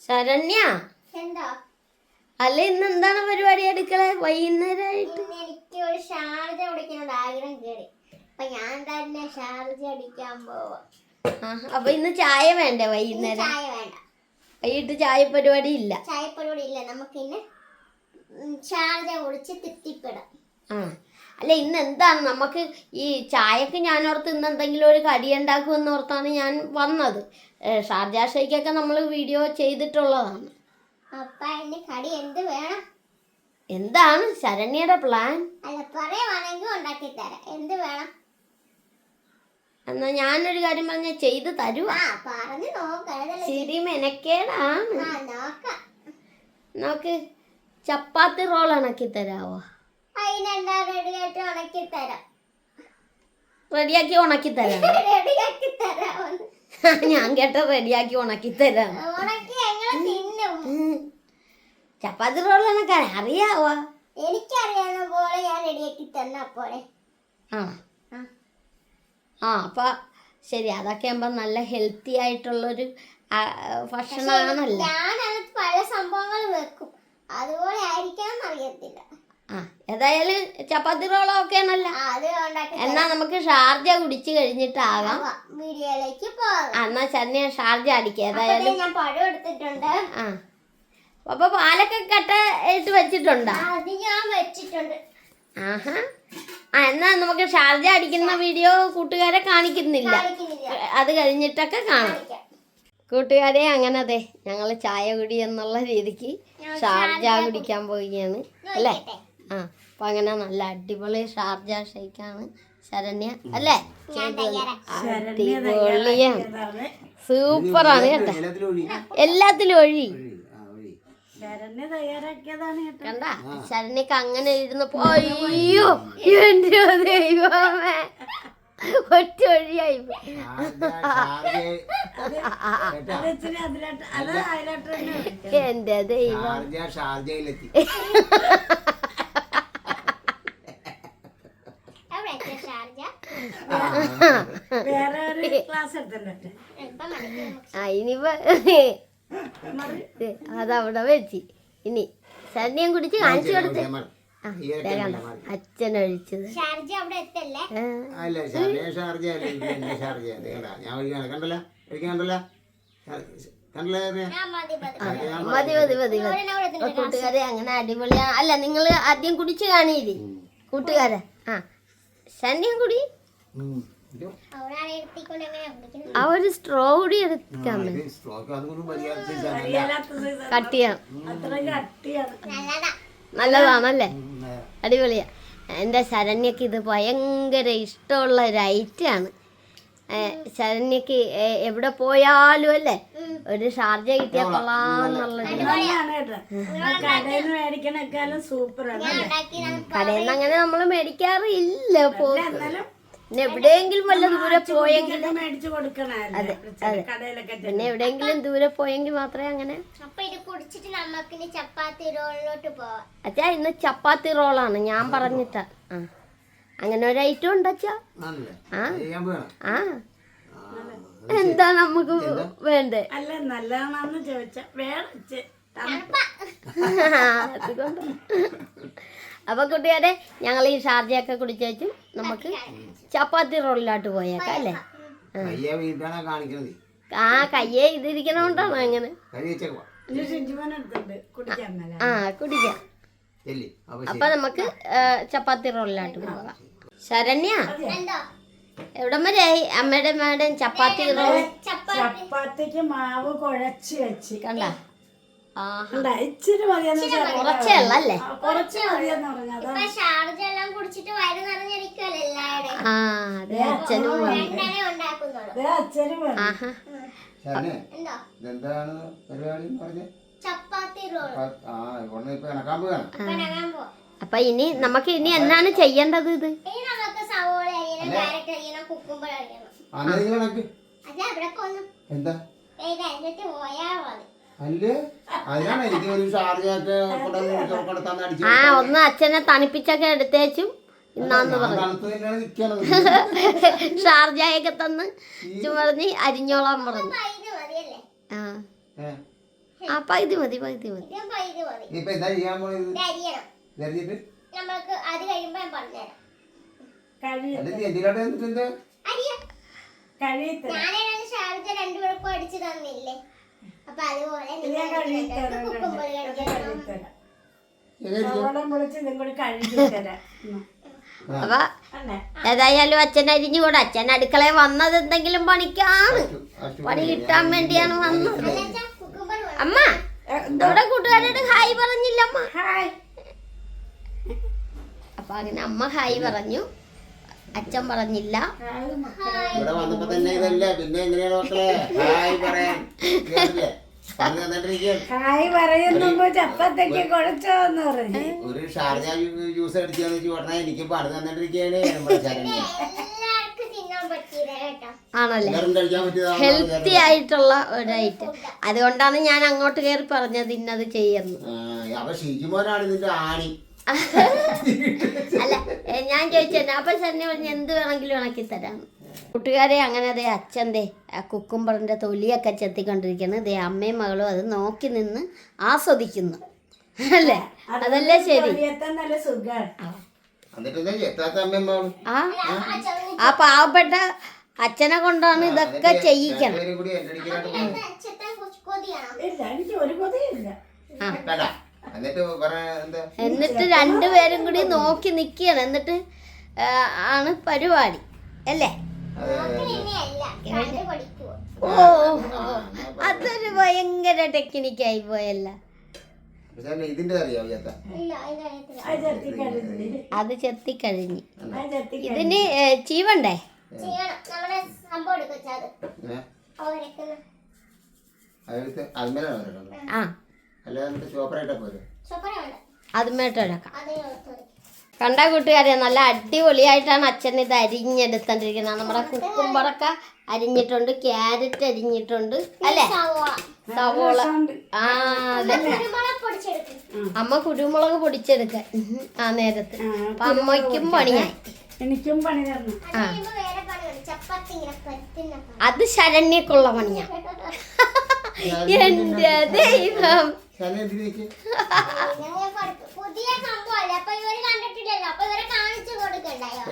ശരണ്യ, അല്ല ഇന്ന് എന്താണ് പരിപാടി എടുക്കളെ വൈകുന്നേരമായിട്ട്? എനിക്ക് ഒരു ഷാർജ കുടിക്കാൻ ആഗ്രഹം കേറി. അപ്പൊ ഞാൻ തന്നെ ഷാർജ അടിക്കാൻ പോവാ. അപ്പൊ ഇന്ന് ചായ വേണ്ടേ വൈകുന്നേരം? ചായ വേണ്ട, വൈകിട്ട് ചായ പരിപാടി ഇല്ല. ചായ പരിപാടി ഇല്ല. നമുക്ക് ഇന്ന് ഷാർജ കുടിച്ച് തൃപ്തിപ്പെടാം. അല്ല ഇന്ന് എന്താണ് നമുക്ക് ഈ ചായക്ക് ഞാനോർത്ത് ഇന്ന് എന്തെങ്കിലും ഒരു കടി ഉണ്ടാക്കുമെന്ന് ഓർത്താണ് ഞാൻ വന്നത്. ഷാർജ ഷേക്കൊക്കെ നമ്മൾ വീഡിയോ ചെയ്തിട്ടുള്ളതാണ്. അപ്പൊ അതിന് കടി എന്ത് വേണം? എന്താണ് ശരണ്യയുടെ പ്ലാൻ? അല്ല പറയുവാണെങ്കിൽ ഉണ്ടാക്കി തരാം. എന്ത് വേണം? എന്നാ ഞാനൊരു കാര്യം പറഞ്ഞ ചെയ്ത് തരുവാ. പറഞ്ഞു നോക്കാം. ശരി, മെനക്കേടാണ്. നോക്ക്, ചപ്പാത്തി റോൾ ഇണക്കി തരാവോ? അതിനെന്താ റെഡിയായിട്ട് ഉണക്കി തരാം. റെഡിയാക്കി ഉണക്കി തരാം. റെഡിയാക്കി തരാം. ഞാൻ കേട്ട റെഡിയാക്കി ഉണക്കി തരാം. ഉണക്കി എങ്ങനെ തിന്നും? ചപ്പാത്തി റോൾ ഇണക്കാൻ അറിയാവോ? എനിക്കറിയാവുന്ന പോലെ ഞാൻ റെഡിയാക്കി തന്നാ പോലെ. അപ്പൊ ശരി, അതൊക്കെ ആകുമ്പോ നല്ല ഹെൽത്തി ആയിട്ടുള്ളൊരു ഭക്ഷണമാണല്ലോ. ഞാനത് പല സംഭവങ്ങൾ വെക്കും, അതുപോലെ ആയിരിക്കണം അറിയത്തില്ല. ഏതായാലും ചപ്പാത്തി റോളോ ഒക്കെ ആണല്ലോ. എന്നാ നമുക്ക് ഷാർജ കുടിച്ചു കഴിഞ്ഞിട്ടാകാം വീഡിയോയിലേക്ക് പോകാം. എന്നാ ശരണ്യ ഷാർജ അടിക്കുക. ഏതായാലും ഞാൻ പഴം എടുത്തിട്ടുണ്ട്. അപ്പൊ പാലൊക്കെ കട്ട ഇട്ട് വെച്ചിട്ടുണ്ടോ? അത് ഞാൻ വെച്ചിട്ടുണ്ട്. എന്നാ നമുക്ക് ഷാർജ അടിക്കുന്ന വീഡിയോ കൂട്ടുകാരെ കാണിക്കുന്നില്ല, അത് കഴിഞ്ഞിട്ടൊക്കെ കാണാം. കൂട്ടുകാരെ, അങ്ങനെ അതെ ഞങ്ങൾ ചായ കുടി എന്നുള്ള രീതിക്ക് ഷാർജ കുടിക്കാൻ പോവുകയാണ് അല്ലേ? അപ്പൊ അങ്ങനെ നല്ല അടിപൊളി ഷാർജ ഷേക്കാണ് ശരണ്യ അല്ലേ? അടിപൊളിയാണ്, സൂപ്പറാണ് കേട്ടോ. എല്ലാത്തിലും ഒഴി കണ്ട. ശരണ്യക്ക് അങ്ങനെ ഇരുന്നപ്പോ അയ്യോ എന്റെ ദൈവമേ, ഒറ്റ ഒഴിയായി. എന്റെ ദൈവം, ഇനിയിപ്പോ അതവിടെ വെച്ച് ഇനി ശരണ്യം കുടിച്ച് കാണിച്ചു കൊടുത്ത് അച്ഛനൊഴിച്ചത്. മതി മതി മതി മതി. കൂട്ടുകാരെ അങ്ങനെ അടിപൊളിയാണ് അല്ല? നിങ്ങൾ ആദ്യം കുടിച്ച് കാണിയില്ലേ കൂട്ടുകാരെ? ശരണ്യം കുടി. ആ ഒരു സ്ട്രോ കൂടി എടുക്കാൻ കട്ടിയാണ്, നല്ലതാണല്ലേ? അടിപൊളിയാ. എൻ്റെ ശരണ്യക്ക് ഇത് ഭയങ്കര ഇഷ്ടമുള്ള ഒരു ഐറ്റാണ്. ശരണ്യക്ക് എവിടെ പോയാലും അല്ലേ ഒരു ഷാർജ കിട്ടിയാൽ കൊള്ളാന്നുള്ളൊരു. കടയിൽ നിന്ന് അങ്ങനെ നമ്മൾ മേടിക്കാറില്ല. പിന്നെ എവിടെയെങ്കിലും വല്ല ദൂരെ പോയെങ്കിൽ, അതെ അതെ, പിന്നെ എവിടെയെങ്കിലും ദൂരെ പോയെങ്കിൽ മാത്രമേ അങ്ങനെ. അച്ഛാ ഇന്ന് ചപ്പാത്തി റോളാണ് ഞാൻ പറഞ്ഞിട്ടാ. അങ്ങനെ ഒരു ഐറ്റം ഉണ്ട് അച്ഛാ. എന്താ നമുക്ക് വേണ്ടേ? അതുകൊണ്ട് അപ്പൊ കൂട്ടുകാരെ, ഞങ്ങൾ ഈ ഷാർജയൊക്കെ കുടിച്ചു നമുക്ക് ചപ്പാത്തി റോളിലോട്ട് പോയേക്കാം അല്ലേ? കയ്യെ ഇതിരിക്കണോണ്ടാണ് അങ്ങനെ. കുടിക്കാം. അപ്പൊ നമുക്ക് ചപ്പാത്തി റോളിലോട്ട് പോകാം. ശരണ്യ, എവിടം വരെ അമ്മയുടെ മേടം ചപ്പാത്തി റോൾ? ചപ്പാത്തിക്ക് മാവ് കുഴച്ച് വെച്ച് കണ്ട. കുറച്ചല്ലേ? അപ്പൊ ഇനി നമുക്ക് ഇനി എന്താണ് ചെയ്യേണ്ടത്? ഇത് ഒന്ന് അച്ഛനെ തണുപ്പിച്ചൊക്കെ എടുത്തേച്ചും ഇന്നാന്ന് പറഞ്ഞു. ഷാർജയൊക്കെ തന്ന് ചുമർന്ന് അരിഞ്ഞോളാൻ പറഞ്ഞു. ആ പകുതി മതി പകുതി മതി. ഇത് പൈത് മതി. ഇപ്പൊ എന്താ ചെയ്യാൻ പോണത്? ഇത് അരിയണം. ഇതറിഞ്ഞിട്ട് നമ്മൾക്ക് അത് കഴിയുമ്പോ ഞാൻ പറഞ്ഞുതരാം. അത് നീ എന്തിലോട്ട് വന്നിട്ടുണ്ട്? അരിയാം. ഞാനേതാണ് ഷാർജ രണ്ടുപേർക്കും അടിച്ചു തന്നില്ലേ? അപ്പൊ അതുപോലെ കുക്കുംബർ കഴിക്കണം. അപ്പൊ ഏതായാലും അച്ഛൻ അരിഞ്ഞു കൂടെ. അച്ഛൻ അടുക്കളയിൽ വന്നത് എന്തെങ്കിലും പണിക്കാണ്, പണി കിട്ടാൻ വേണ്ടിയാണ് വന്നത്. കുക്കുംബർ അമ്മ ഇവിടെ കൂട്ടുകാരോട് ഹായ് പറഞ്ഞില്ല അമ്മ. അപ്പൊ അങ്ങനെ അമ്മ ഹായ് പറഞ്ഞു, അച്ഛൻ പറഞ്ഞില്ല. ഇവിടെ വന്നപ്പോ തന്നെ ഇതല്ല, പിന്നെ എങ്ങനെയാണ് മക്കളെ ഹായ് പറയാൻ? ഹായ് പറയുമ്പോ ചപ്പത്തേക്ക് കുഴച്ചോന്ന് പറഞ്ഞു. ഒരു ഷാർജ ജ്യൂസ് അടിച്ചാന്ന് വെച്ച് ഉടനെ എനിക്ക് പണി തന്നിട്ടിരിക്കുകയാണ് നമ്മുടെ ശരണ്യ. എല്ലാവർക്കും തിന്നാൻ പറ്റിയത് കേട്ടോ. ആണല്ലേ, എല്ലാവരും കഴിക്കാൻ പറ്റിയതാണ്. ഹെൽത്തി ആയിട്ടുള്ള ഒരു ഐറ്റം. അതുകൊണ്ടാണ് ഞാൻ അങ്ങോട്ട് കയറി പറഞ്ഞത് ഇന്നത് ചെയ്യുന്നു. അപ്പൊ ഷിജുമോനാണ് ഇതിന്റെ ആണി. അല്ല ഞാൻ ചോദിച്ചേ, അപ്പൊ ശരണ്യ പറഞ്ഞ എന്ത് വേണമെങ്കിലും ഉണക്കി തരാം. കൂട്ടുകാരെ അങ്ങനെ ദേ അച്ഛൻ ദേ ആ കുക്കുംബറിന്റെ തൊലിയൊക്കെ ചെത്തിക്കൊണ്ടിരിക്കുന്നു. ദേ അമ്മയും മകളും അത് നോക്കി നിന്ന് ആസ്വദിക്കുന്നു അല്ലേ? അതല്ലേ ശരി. നല്ല സുഖമാണ്. ആ പാവപ്പെട്ട അച്ഛനെ കൊണ്ടാണ് ഇതൊക്കെ ചെയ്യിക്കണം. ഇല്ല, എനിക്ക് ഒരു കൊതിയില്ല. എന്നിട്ട് രണ്ടുപേരും കൂടി നോക്കി നിൽക്കുകയാണ്. എന്നിട്ട് ആണ് പരിപാടി അല്ലേ? ഓ അതൊരു ഭയങ്കര ടെക്നിക്കായി പോയല്ല. ഇതിന്റെ അറിയാം, അത് ചെത്തിക്കഴിഞ്ഞ് ഇതിന് ചീവണ്ടേ? ആ അതുമേട്ടൊഴക്കാം. കണ്ട കൂട്ടുകാരെ, നല്ല അടിപൊളിയായിട്ടാണ് അച്ഛൻ ഇത് അരിഞ്ഞെടുത്തോണ്ടിരിക്കുന്നത്. നമ്മുടെ കുക്കുംബറൊക്കെ അരിഞ്ഞിട്ടുണ്ട്, ക്യാരറ്റ് അരിഞ്ഞിട്ടുണ്ട് അല്ലേ, സവോള. ആ അതെ, അമ്മ കുരുമുളക് പൊടിച്ചെടുക്ക ആ നേരത്ത്. അപ്പൊ അമ്മയ്ക്കും പണിയായി, എനിക്കും പണി തരണം. ആ അത് ശരണ്യക്കുള്ള പണിയാ. എന്റെ ദൈവം, പുതിയ സംഭവമല്ല, അപ്പൊ ഇവര് കണ്ടിട്ടില്ലല്ലോ, അപ്പൊ ഇവരെ കാണിച്ചു കൊടുക്കണ്ടായോ?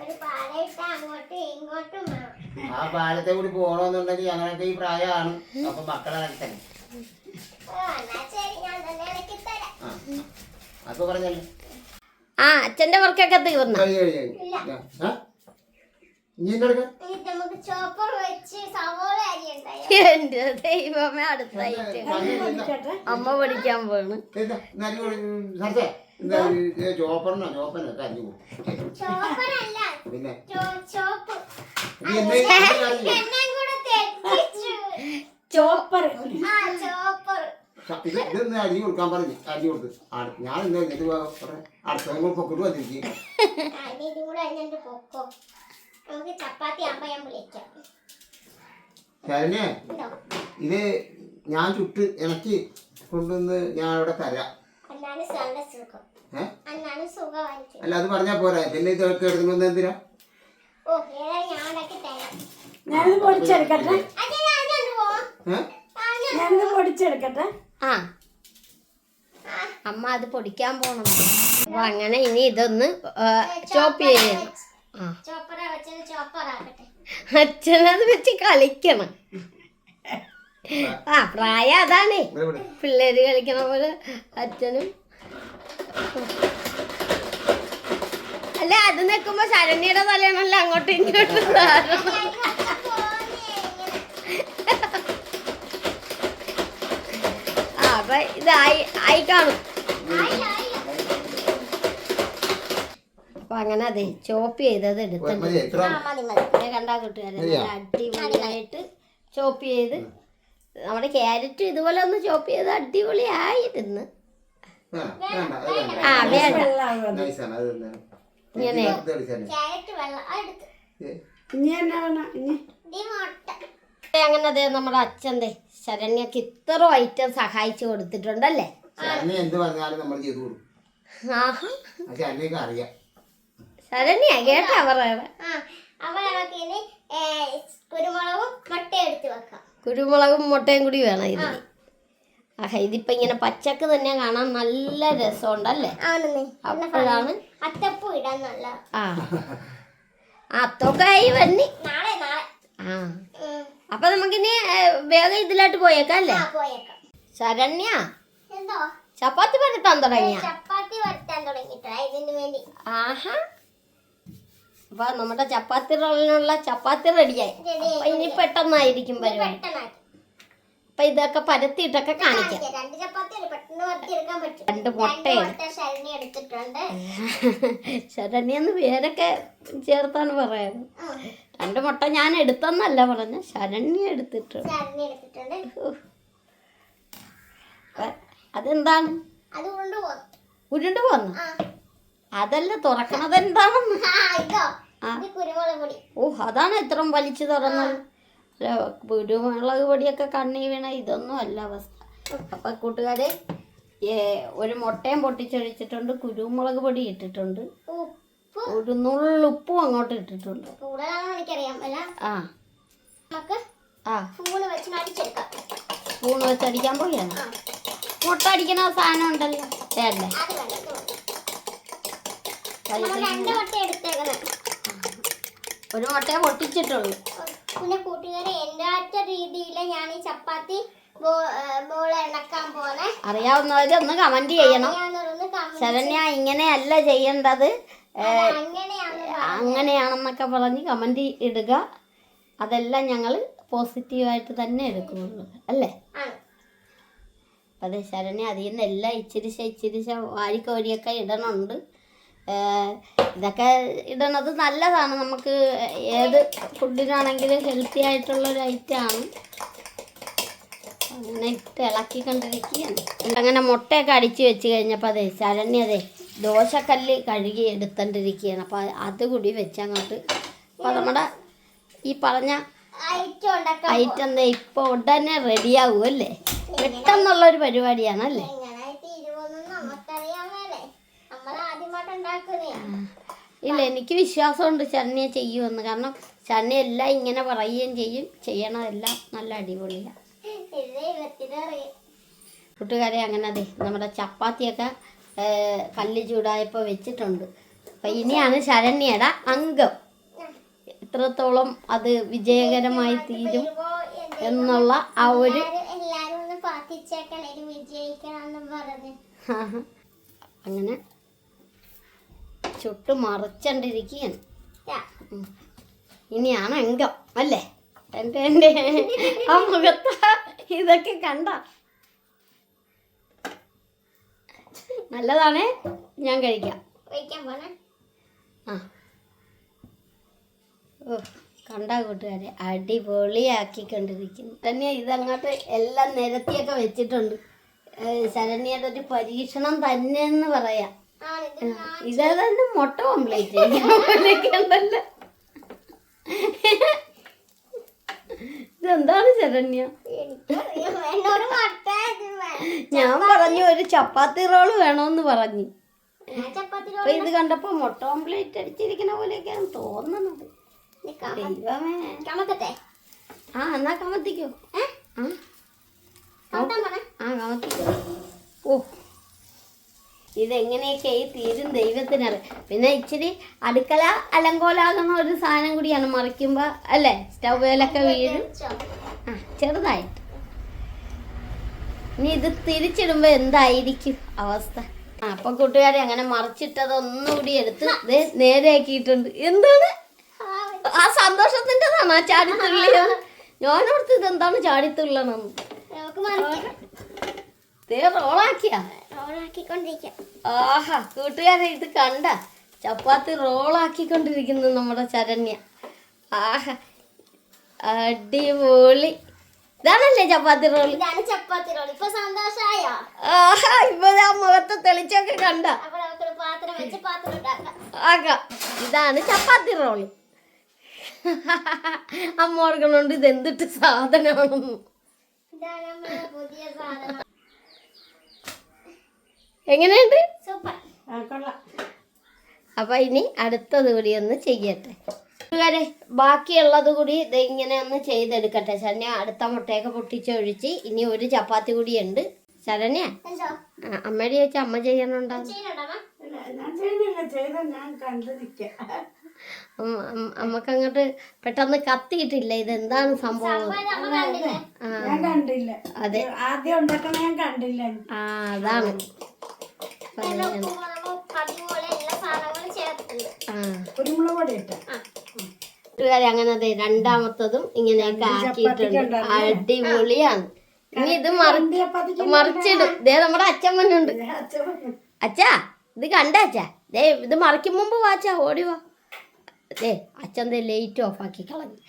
ഒരു പാലയിട്ട അങ്ങോട്ടും ഇങ്ങോട്ടും വേണം. ആ പാലത്തെ കൂടി പോകണമെന്നുണ്ടെങ്കിൽ ഞങ്ങളൊക്കെ ഈ പ്രായമാണ്. അപ്പൊ മക്കളെ തന്നെ എന്നാ ശരി, ഞാൻ തന്നെ ഇറക്കി തരാം. അപ്പൊ പറഞ്ഞല്ലേ. ആ അച്ഛന്റെ വർക്കൊക്കെ തീർന്നു. ഇനി എന്തെടുക്കാം? നമുക്ക് ചോപ്പർ വെച്ച് സവോള അരിയുണ്ടായോ? എന്റെ ദൈവമേ, അടുത്തായിട്ട് അമ്മ പഠിക്കാൻ പോണ്. ചോപ്പറിനോ ചോപ്പനോ അരിഞ്ഞു ചോപ്പറല്ല, പിന്നെ ചോപ്പ്. എന്നെ കൂടെ തെറ്റിച്ചു. ചോപ്പർ. ആ ചോപ്പർ. ഇതൊന്ന് അരിഞ്ഞു കൊടുക്കാൻ പറഞ്ഞു. അരിഞ്ഞു കൊടുത്ത് ഞാൻ എന്താ അടുത്ത പൊക്കിട്ട് വന്നിരിക്കും. ഇതും കൂടെ അരിഞ്ഞിട്ട് പൊക്കോ. നമുക്ക് ചപ്പാത്തി ആകുമ്പോ ഞാൻ വിളിക്കാം. ശരണ്യ, ഇത് ഞാൻ ചുട്ട് ഇണക്കി കൊണ്ടുവന്ന് ഞാൻ അവിടെ തരാം. അന്നാണ് നല്ല സുഖം. അന്നാണ് സുഖമായിരിക്കും. അല്ല അത് പറഞ്ഞാ പോരാ, പിന്നെ ഇതൊക്കെ എടുത്തുകൊണ്ട് എന്തിനാ? ഓ ഏതായാലും ഞാൻ ഉണ്ടാക്കി തരാം. ഞാനിത് പൊടിച്ചെടുക്കട്ടെ. ഞാനിത് പൊടിച്ചെടുക്കട്ടെ. ആ അമ്മ അത് പൊടിക്കാൻ പോണം. അപ്പൊ അങ്ങനെ ഇനി ഇതൊന്ന് ചോപ്പ് ചെയ്യണം. ചോപ്പറ വെച്ചത് ചോപ്പറാക്കട്ടെ. അച്ഛനത് വെച്ച് കളിക്കണം. ആ പ്രായം അതാണ്, പിള്ളേര് കളിക്കണ പോലെ അച്ഛനും. അല്ല അത് നിൽക്കുമ്പോ ശരണ്യയുടെ തലയാണല്ലോ അങ്ങോട്ടും ഇങ്ങോട്ടും അപ്പൊ ഇതായി ആയി കാണും. അപ്പൊ അങ്ങനെ അതെ ചോപ്പ് ചെയ്തത് എടുത്തിട്ടുണ്ട്. കണ്ടാ കൂട്ടുകാരെ അടിപൊളിയായിട്ട് ചോപ്പ് ചെയ്ത് നമ്മുടെ ക്യാരറ്റ് ഇതുപോലെ ഒന്ന് ചോപ്പ് ചെയ്ത് അടിപൊളിയായിരുന്നു. ആ വേണ്ട ഇങ്ങനെ അങ്ങനെ അതെ നമ്മുടെ അച്ഛൻ്റെ ശരണ്യക്ക് ഇത്ര ഐറ്റം സഹായിച്ചു കൊടുത്തിട്ടുണ്ടല്ലേ. എന്ത് പറഞ്ഞാലും നമ്മൾ ചെയ്തു കൊടുക്കും. അറിയാം ശരണ്യ കേട്ടാ പറയാ. അവളെ കുരുമുളകും മുട്ടയും വെക്കാം. കുരുമുളകും മുട്ടയും കൂടി വേണം ഇതിന്. ആഹാ, ഇതിപ്പോ ഇങ്ങനെ പച്ചക്ക് തന്നെ കാണാൻ നല്ല രസമുണ്ടല്ലേ? ആണെന്നേ. അപ്പോഴാണ് അത്തപ്പൂ ഇടാൻ നല്ല. ആ അത്തൊക്കെ ആയി വന്നി. നാളെ ആ അപ്പൊ നമുക്കിനി വേഗം ഇതിലോട്ട് പോയേക്കാം അല്ലേ? പോയേക്കാം. ശരണ്യ എന്തോ ചപ്പാത്തി പരത്താൻ തുടങ്ങിയ? ചപ്പാത്തി വരട്ടാൻ തുടങ്ങിട്ടാ ഇതിന് വേണ്ടി. ആഹാ, അപ്പൊ നമ്മുടെ ചപ്പാത്തി റോളിനുള്ള ചപ്പാത്തി റെഡിയായി. അപ്പൊ ഇനി പെട്ടെന്നായിരിക്കും പരിപാടി. പെട്ടെന്നാക്കി. അപ്പൊ ഇതൊക്കെ പരത്തിയിട്ടൊക്കെ കാണിക്കാം. 2 ചപ്പാത്തി പെട്ടെന്ന് വരട്ടിയെടുക്കാൻ പറ്റും. 2 മുട്ടയാണ്. ശരണി എടുത്തിട്ടുണ്ട്. ശരണ്യെന്ന് പേരൊക്കെ ചേർത്താണ് പറയുന്നത്. 2 മുട്ട ഞാൻ എടുത്തെന്നല്ല പറഞ്ഞ, ശരണ്യ എടുത്തിട്ടുണ്ട്. ശരണി എടുത്തിട്ടുണ്ട്. അതെന്താണ്? അത് കൊണ്ടുപോകും. ഉരുണ്ട് പോന്നു? അതല്ല തുറക്കണത് എന്താണെന്ന്. ഇതോ ഇത് കുരുമുളക് പൊടി. ഓ, അതാണ് ഇത്രയും വലിച്ചു തുറന്നത്. കുരുമുളക് പൊടിയൊക്കെ കണ്ണി വീണ ഇതൊന്നും അല്ല അവസ്ഥ. അപ്പൊ കൂട്ടുകാരെ, ഒരു മുട്ടയും പൊട്ടിച്ചൊഴിച്ചിട്ടുണ്ട്, കുരുമുളക് പൊടി ഇട്ടിട്ടുണ്ട്, ഉപ്പ്, ഒരു നുള്ളുപ്പും അങ്ങോട്ട് ഇട്ടിട്ടുണ്ട്. കൂടുതലാണെന്ന് എനിക്കറിയാം. അല്ല ആ നമുക്ക് സ്പൂണ് വെച്ച് അടിച്ചെടുക്കാം. സ്പൂൺ വെച്ച് അടിക്കാൻ പോയാണ്. മുട്ട അടിക്കണ സാധനം ഉണ്ടല്ലോ, വേണ്ടേ? അത് വേണ്ട. 2 മുട്ട എടുത്തേക്കുന്നത്. ഒരു മുട്ടയെ പൊട്ടിച്ചിട്ടുള്ളൂ. പിന്നെ കൂട്ടുകാരെ, എൻ്റെ രീതിയിൽ ഞാൻ ഈ ചപ്പാത്തി ബോൾ ഇണക്കാൻ പോണേ. അറിയാവുന്നവര് ഒന്ന് കമന്റ് ചെയ്യണം. ശരണ്യ ഇങ്ങനെയല്ല ചെയ്യേണ്ടത്, അങ്ങനെയാണെന്നൊക്കെ പറഞ്ഞ് കമന്റ് ഇടുക. അതെല്ലാം ഞങ്ങൾ പോസിറ്റീവായിട്ട് തന്നെ എടുക്കുള്ളൂ അല്ലേ? അതെ, ശരണ്യ അതിൽ നിന്ന് എല്ലാം ഇച്ചിരിശ വാരിക്കോരിയൊക്കെ ഇടണുണ്ട്. ഇതൊക്കെ ഇടണത് നല്ലതാണ്. നമുക്ക് ഏത് ഫുഡിനാണെങ്കിലും ഹെൽത്തി ആയിട്ടുള്ളൊരു ഐറ്റമാണ്. അങ്ങനെ ഇട്ട് ഇളക്കിക്കൊണ്ടിരിക്കുകയാണ്. അങ്ങനെ മുട്ടയൊക്കെ അടിച്ച് വെച്ച് കഴിഞ്ഞപ്പോൾ അതെ ശരണ്യ ദോശക്കല്ല് കഴുകി എടുത്തോണ്ടിരിക്കുകയാണ്. അപ്പോൾ അതുകൂടി വെച്ചങ്ങോട്ട് അപ്പോൾ നമ്മുടെ ഈ പറഞ്ഞ ഐറ്റം ഇപ്പോൾ ഉടനെ റെഡിയാവും അല്ലേ? പെട്ടെന്നുള്ളൊരു പരിപാടിയാണല്ലേ? ഇല്ല, എനിക്ക് വിശ്വാസമുണ്ട് ശരണ്യ ചെയ്യുമെന്ന്. കാരണം ശരണ്യ എല്ലാം ഇങ്ങനെ പറയുകയും ചെയ്യണതെല്ലാം നല്ല അടിപൊളിയാണ്. കൂട്ടുകാരെ, അങ്ങനെ അതെ നമ്മുടെ ചപ്പാത്തിയൊക്കെ കല്ല് ചൂടായപ്പോൾ വെച്ചിട്ടുണ്ട്. അപ്പം ഇനിയാണ് ശരണ്യയുടെ അംഗം എത്രത്തോളം അത് വിജയകരമായി തീരും എന്നുള്ള ആ ഒരു അങ്ങനെ ചുട്ട് മറിച്ചോണ്ടിരിക്കുകയാണ്. ഇനിയാണ് അംഗം അല്ലേ? എൻ്റെ ആ മുഖത്ത് ഇതൊക്കെ കണ്ട നല്ലതാണേ, ഞാൻ കഴിക്കാം. ആ ഓ, കണ്ട കൂട്ടുകാരെ, അടിപൊളിയാക്കിക്കൊണ്ടിരിക്കുന്നു. ശരണ്യ ഇതങ്ങോട്ട് എല്ലാം നിരത്തിയൊക്കെ വെച്ചിട്ടുണ്ട്. ശരണ്യയുടെ ഒരു പരീക്ഷണം തന്നെ എന്ന് പറയാം. ഇതേ തന്നെ മുട്ട കംപ്ലീറ്റ് ഉണ്ടല്ലോ. ഇതെന്താണ് ശരണ്യ? ഞാൻ പറഞ്ഞു ഒരു ചപ്പാത്തി റോള് വേണോന്ന് പറഞ്ഞു. അപ്പൊ ഇത് കണ്ടപ്പോ മുട്ട ഓംപ്ലേറ്റ് അടിച്ചിരിക്കണ പോലെയൊക്കെയാണ് തോന്നുന്നത്. ദൈവമേ. ആ എന്നാ കമത്തിക്കോ. കമത്തിക്കോ. ഓ, ഇതെങ്ങനെയൊക്കെ ഈ തീരും ദൈവത്തിനറിയാം. പിന്നെ ഇച്ചിരി അടുക്കള അലങ്കോലാകുന്ന ഒരു സാധനം കൂടിയാണ് മറിക്കുമ്പോ അല്ലേ? സ്റ്റൗവിലൊക്കെ വീഴും. ചെറുതായിട്ട്. ഇനി ഇത് തിരിച്ചിടുമ്പോ എന്തായിരിക്കും അവസ്ഥ? അപ്പൊ കൂട്ടുകാരെ, അങ്ങനെ മറിച്ചിട്ടത് ഒന്നുകൂടി എടുത്ത് നേരെയാക്കിയിട്ടുണ്ട്. എന്താണ് ആ സന്തോഷത്തിൻ്റെതാണ് ആ ചാടിത്തുള്ളിയത്? ഞാനോർത്ത് ഇതെന്താണ് ചാടിത്തുള്ളണെന്ന്. ആഹാ കൂട്ടുകാരെ, ഇത് കണ്ട ചപ്പാത്തി റോളാക്കിക്കൊണ്ടിരിക്കുന്നു നമ്മുടെ ശരണ്യ. ആഹാ അടിപൊളി. ഇതാണല്ലേ ചപ്പാത്തി റോൾ? ചപ്പാത്തി റോൾ. ഇപ്പൊ സന്തോഷായോ? ആഹാ, ഇപ്പൊ ആ മുഖത്ത് തെളിച്ചൊക്കെ കണ്ട. ആകാം. ഇതാണ് ചപ്പാത്തി റോള്. അമ്മ ഓർക്കണുണ്ട് ഇതെന്തിട്ട് സാധനമാണെന്ന്. എങ്ങനെയുണ്ട്? കൊള്ളാം. അപ്പൊ ഇനി അടുത്തത് കൂടി ഒന്ന് ചെയ്യട്ടെ. കൂട്ടുകാരെ ബാക്കിയുള്ളത് കൂടി ഇത് ഇങ്ങനെ ഒന്ന് ചെയ്തെടുക്കട്ടെ. ശരണ്യ അടുത്ത മുട്ടയൊക്കെ പൊട്ടിച്ചൊഴിച്ച് ഇനി ഒരു ചപ്പാത്തി കൂടി ഉണ്ട്. ശരണ്യ എന്തോ അമ്മയുടെ ചോദിച്ചാൽ അമ്മ ചെയ്യണുണ്ടാവും. ചെയ്യുന്നുണ്ടോ ഞാൻ ചെയ്യുന്നില്ല, ചെയ്ത ഞാൻ കണ്ടിരിക്കാം. അമ്മക്ക് അങ്ങോട്ട് പെട്ടെന്ന് കത്തിയിട്ടില്ല ഇതെന്താണ് സംഭവം. അമ്മ കണ്ടില്ലേ? ഞാൻ കണ്ടില്ല. അതെ ആദ്യം ഉണ്ടാക്കണ ഞാൻ കണ്ടില്ല. അതാണ്. അതുപോലെ എല്ലാ സാധനങ്ങളും ചേർത്തിട്ടുണ്ട്. കുരുമുളക് പൊടി ഇട്ട കൂട്ടുകാരെ അങ്ങനെ അതെ രണ്ടാമത്തതും ഇങ്ങനെയൊക്കെ ആക്കിയിട്ടുണ്ട്. അടിപൊളിയാണ്. ഇനി ഇത് മറിച്ചിടും. ദേ നമ്മുടെ അച്ഛമ്മനുണ്ട്. അച്ഛാ ഇത് കണ്ട അച്ഛാ, ദേ ഇത് മറിക്കും മുമ്പ് വാച്ചാ ഓടി വാ. ദേ അച്ഛൻ ദേ ലൈറ്റ് ഓഫ് ആക്കി കളഞ്ഞു.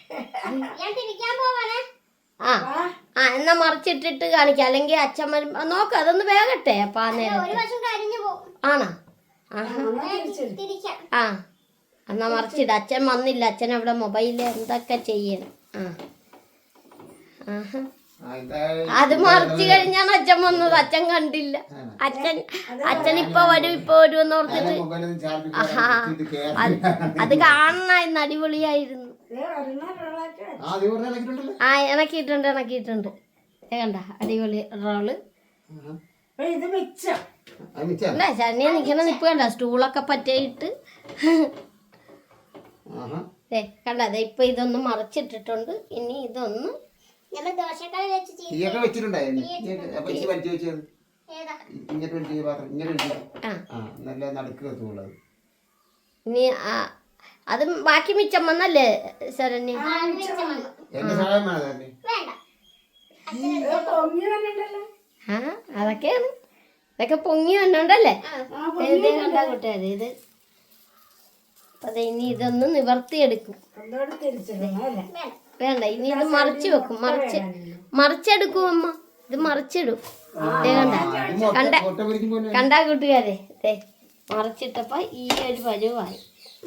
ഞാൻ തിരിക്കാൻ പോവാണേ. എന്നാ മറിച്ചിട്ടിട്ട് കാണിക്കാം. അല്ലെങ്കിൽ അച്ഛൻ നോക്ക അതൊന്ന് വേഗട്ടെ. അപ്പൊ ആ ഒരു നേരത്തെ വശം കരിഞ്ഞു പോകും. ആണോ? തിരിക്കാം. എന്നാ മറിച്ചിട. അച്ഛൻ വന്നില്ല. അച്ഛൻ അവിടെ മൊബൈലിൽ എന്തൊക്കെ ചെയ്യണം. അത് മറിച്ച് കഴിഞ്ഞാണ് അച്ഛൻ വന്നത്. അച്ഛൻ കണ്ടില്ല. അച്ഛനിപ്പൊ വരും എന്ന് ഓർത്തിട്ട് അത് കാണണായിരുന്നു. അടിപൊളിയായിരുന്നു. ഇണക്കിയിട്ടുണ്ട്. കണ്ട അടിപൊളി റോള്. ശരണ്യ നിക്കണ നിപ്പ് കണ്ട സ്റ്റൂളൊക്കെ പറ്റിയിട്ട് കണ്ട. അതെ ഇപ്പൊ ഇതൊന്ന് മറിച്ചിട്ടിട്ടുണ്ട്. ഇനി ഇതൊന്ന് ഇനി അത് ബാക്കി മിച്ചം വന്നല്ലേ ശരണ്യ? അതൊക്കെയാണ്. ഇതൊക്കെ പൊങ്ങി വന്നോണ്ടല്ലേ കണ്ടാ കൂട്ടുകാരെ. ഇത് അതെ ഇനി ഇതൊന്ന് നിവർത്തിയെടുക്കും. വേണ്ട ഇനി ഇത് മറിച്ച് വെക്കും. മറിച്ചെടുക്കും അമ്മ. ഇത് മറിച്ചിടും. കണ്ടാ കൂട്ടുകാരെ മറിച്ചിട്ടപ്പോ ഈ ഒരു പരുവായി.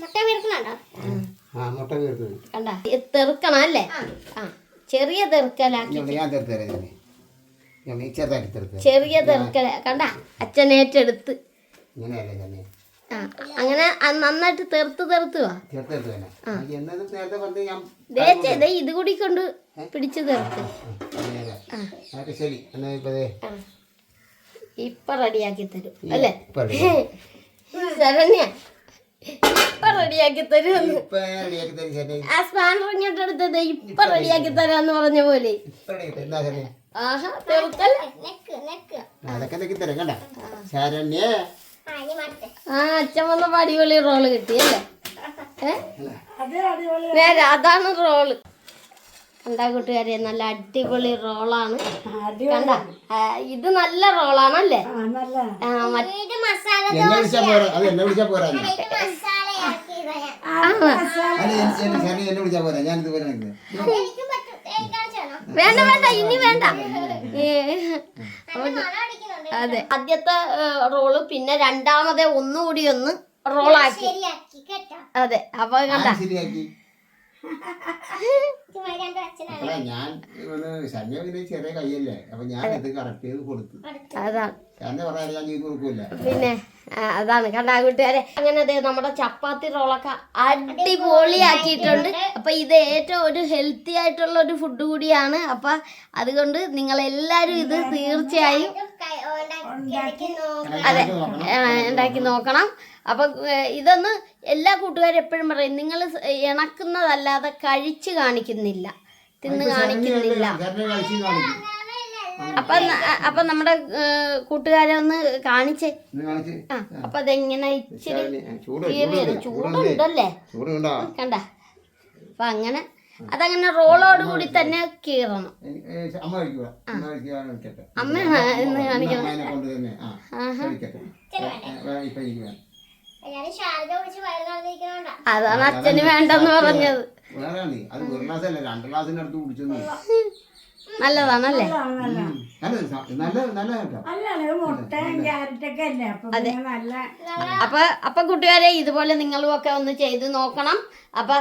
മുട്ട വീർക്കുന്നുണ്ടോ? കണ്ട തെറുക്കണം അല്ലേ? ചെറിയ തെറുക്കലാക്കി. ചെറിയ തെറുക്കല കണ്ട അച്ഛനേറ്റെടുത്ത് അങ്ങനെ നന്നായിട്ട് തെറുത്ത് വാ. ഇത് കൂടി കൊണ്ട് പിടിച്ചു തെറുത്ത് ഇപ്പൊ റെഡിയാക്കി തരും അല്ലേ ശരണ്യ? ഇപ്പൊ റെഡിയാക്കി തരും. ആ സ്പാനർ ഇങ്ങോട്ട് എടുത്തത് ഇപ്പൊ റെഡിയാക്കി തരാന്ന് പറഞ്ഞ പോലെ. അച്ഛൻ വന്നപ്പോ അടിപൊളി റോള് കിട്ടിയല്ലേ? നേരെ അതാണ് റോള്. കണ്ടാ കൂട്ടുകാരെ നല്ല അടിപൊളി റോളാണ്. കണ്ട ഇത് നല്ല റോളാണല്ലേ? വേണ്ട ഇനി വേണ്ട. അതെ ആദ്യത്തെ റോള് പിന്നെ രണ്ടാമതെ ഒന്നുകൂടി ഒന്ന് റോളാക്കി. അതെ അപ്പൊ കണ്ട ഞാൻ ചെറിയ കയ്യല്ലേ അപ്പൊ ഞാൻ ഇത് കറക്റ്റ് ചെയ്ത് കൊടുത്തു. അതാണ് ഞാൻ ചെയ്ത് കൊടുക്കൂല. പിന്നെ അതാണ് കണ്ടാ കൂട്ടുകാരെ. അങ്ങനെ നമ്മുടെ ചപ്പാത്തി റോളൊക്കെ അടിപൊളിയാക്കിയിട്ടുണ്ട്. അപ്പൊ ഇത് ഏറ്റവും ഒരു ഹെൽത്തി ആയിട്ടുള്ള ഒരു ഫുഡ് കൂടിയാണ്. അപ്പൊ അതുകൊണ്ട് നിങ്ങൾ എല്ലാരും ഇത് തീർച്ചയായും അതെ ഉണ്ടാക്കി നോക്കണം. അപ്പൊ ഇതൊന്ന് എല്ലാ കൂട്ടുകാരും എപ്പോഴും പറയും നിങ്ങൾ ഇണക്കുന്നതല്ലാതെ കഴിച്ച് കാണിക്കുന്നില്ല, തിന്ന് കാണിക്കുന്നില്ല. അപ്പൊ നമ്മുടെ കൂട്ടുകാരെ ഒന്ന് കാണിച്ചേ. അപ്പൊ അതെങ്ങനെ ഇച്ചിരി ചൂടുണ്ടല്ലേ കണ്ട. അപ്പൊ അങ്ങനെ അതങ്ങനെ റോളോട് കൂടി തന്നെ കീറണം. അമ്മയാണ് ഇന്ന് കാണിക്കുന്നത്. അതാണ് അച്ഛന് വേണ്ടെന്ന് പറഞ്ഞത്. നല്ലതാണല്ലേ? അപ്പൊ കൂട്ടുകാരെ ഇതുപോലെ നിങ്ങളും ഒക്കെ ഒന്ന് ചെയ്ത് നോക്കണം. അപ്പൊ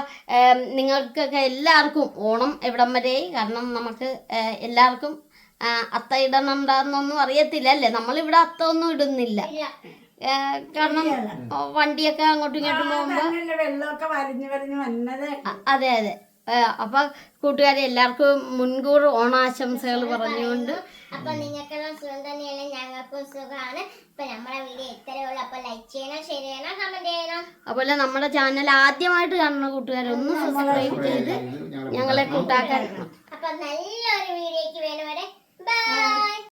നിങ്ങൾക്കൊക്കെ എല്ലാവർക്കും ഓണം എവിടം വരെ, കാരണം നമുക്ക് എല്ലാവർക്കും അത്ത ഇടണുണ്ടെന്നൊന്നും അറിയത്തില്ല അല്ലേ? നമ്മളിവിടെ അത്ത ഒന്നും ഇടുന്നില്ല. കാരണം വണ്ടിയൊക്കെ അങ്ങോട്ടും ഇങ്ങോട്ടും പോകുമ്പോ അങ്ങനെയല്ല, വെള്ളമൊക്കെ വരഞ്ഞു വരഞ്ഞു വന്നത്. അതെ അതെ. അപ്പൊ കൂട്ടുകാരെ എല്ലാവർക്കും മുൻകൂർ ഓണാശംസകൾ പറഞ്ഞുകൊണ്ട് അപ്പൊ നിങ്ങൾക്കെല്ലാം സുഖം തന്നെയല്ലേ? ഞങ്ങൾക്കും സുഖമാണ്. അപ്പൊ നമ്മുടെ വീഡിയോ ഇത്രയേ ഉള്ളൂ. അപ്പൊ ലൈക്ക് ചെയ്യണം, ഷെയർ ചെയ്യണം, കമന്റ് ചെയ്യണം. അതുപോലെ നമ്മുടെ ചാനൽ ആദ്യമായിട്ട് കാണുന്ന കൂട്ടുകാരെ ഒന്ന് സബ്സ്ക്രൈബ് ചെയ്ത് ഞങ്ങളെ കൂട്ടാക്കാൻ. അപ്പൊ നല്ലൊരു വീഡിയോക്ക് വേണ്ടി വരെ ബൈ.